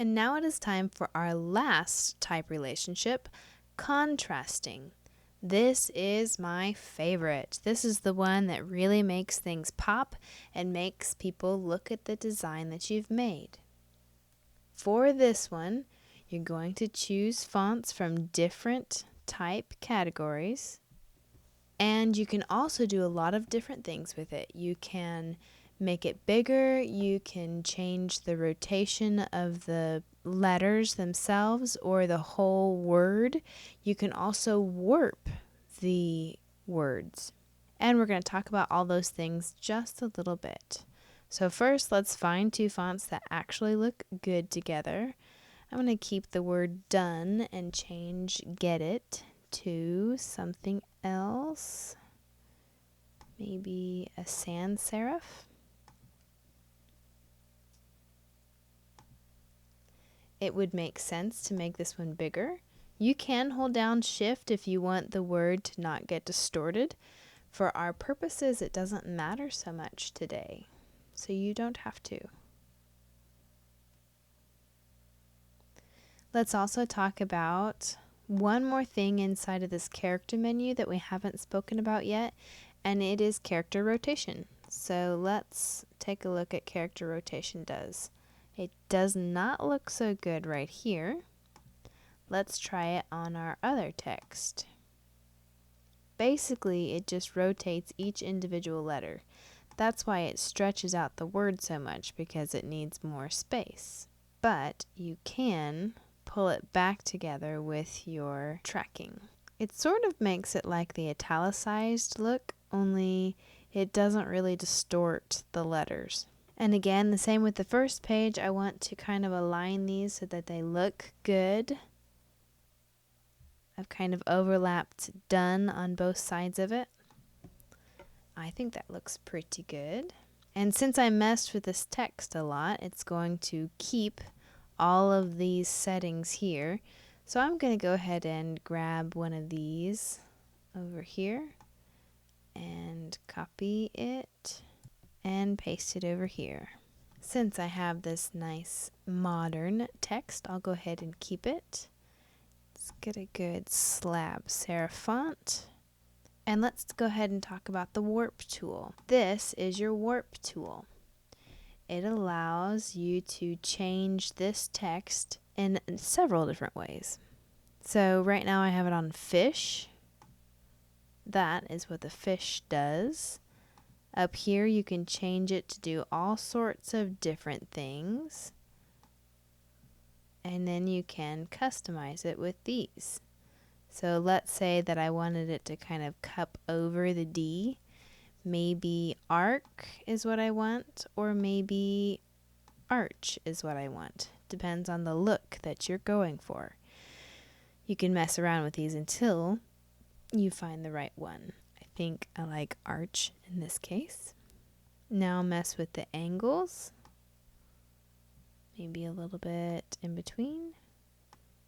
And now it is time for our last type relationship, contrasting. This is my favorite. This is the one that really makes things pop and makes people look at the design that you've made. For this one, you're going to choose fonts from different type categories, and you can also do a lot of different things with it. You can make it bigger, you can change the rotation of the letters themselves or the whole word. You can also warp the words. And we're going to talk about all those things just a little bit. So first, let's find two fonts that actually look good together. I'm going to keep the word done and change get it to something else. Maybe a sans serif. It would make sense to make this one bigger. You can hold down shift if you want the word to not get distorted. For our purposes, it doesn't matter so much today, so you don't have to. Let's also talk about one more thing inside of this character menu that we haven't spoken about yet, and it is character rotation. So let's take a look at character rotation does. It does not look so good right here. Let's try it on our other text. Basically, it just rotates each individual letter. That's why it stretches out the word so much, because it needs more space. But you can pull it back together with your tracking. It sort of makes it like the italicized look, only it doesn't really distort the letters. And again, the same with the first page. I want to kind of align these so that they look good. I've kind of overlapped done on both sides of it. I think that looks pretty good. And since I messed with this text a lot, it's going to keep all of these settings here. So I'm going to go ahead and grab one of these over here and copy it and paste it over here. Since I have this nice modern text, I'll go ahead and keep it. Let's get a good slab serif font. And let's go ahead and talk about the warp tool. This is your warp tool. It allows you to change this text in several different ways. So right now I have it on fish. That is what the fish does. Up here you can change it to do all sorts of different things. And then you can customize it with these. So let's say that I wanted it to kind of cup over the D. Maybe arc is what I want, or maybe arch is what I want. Depends on the look that you're going for. You can mess around with these until you find the right one. I think I like arch in this case. Now mess with the angles. Maybe a little bit in between.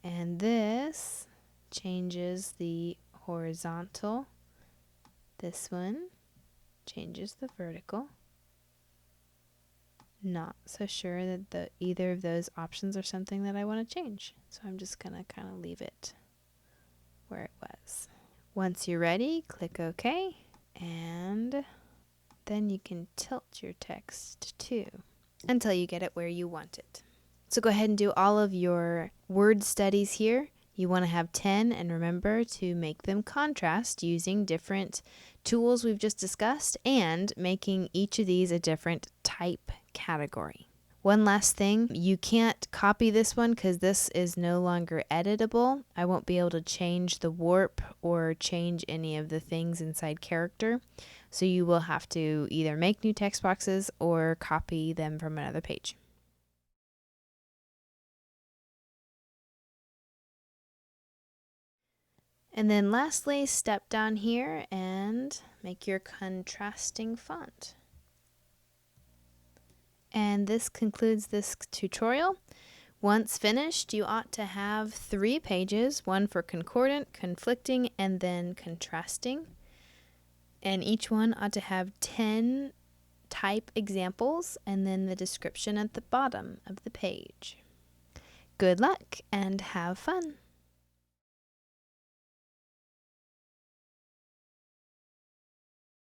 And this changes the horizontal. This one changes the vertical. Not so sure that either of those options are something that I want to change. So I'm just going to kind of leave it where it was. Once you're ready, click OK, and then you can tilt your text too until you get it where you want it. So go ahead and do all of your word studies here. You want to have 10, and remember to make them contrast using different tools we've just discussed and making each of these a different type category. One last thing, you can't copy this one because this is no longer editable. I won't be able to change the warp or change any of the things inside character. So you will have to either make new text boxes or copy them from another page. And then lastly, step down here and make your contrasting font. And this concludes this tutorial. Once finished, you ought to have 3 pages, one for concordant, conflicting, and then contrasting. And each one ought to have 10 type examples and then the description at the bottom of the page. Good luck and have fun!